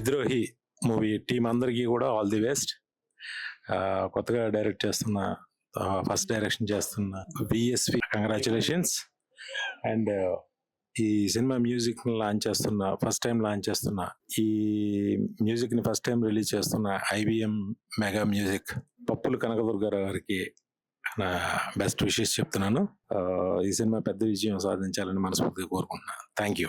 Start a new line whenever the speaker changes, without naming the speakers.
విద్రోహి movie team అందరికీ కూడా all the best. కొత్తగా డైరెక్ట్ చేస్తున్న, ఫస్ట్ డైరెక్షన్ చేస్తున్న విఎస్వి కంగ్రాచులేషన్స్. అండ్ ఈ సినిమా మ్యూజిక్ లాంచ్ చేస్తున్న, ఫస్ట్ టైం లాంచ్ చేస్తున్న, ఈ మ్యూజిక్ ని ఫస్ట్ టైం రిలీజ్ చేస్తున్న ఐబిఎం మెగా మ్యూజిక్ పప్పులు కనకదుర్గారావు గారికి నా బెస్ట్ విషెస్ చెప్తున్నాను. ఈ సినిమా పెద్ద విజయం సాధించాలని మనస్ఫూర్తిగా కోరుకుంటున్నాను. Thank you.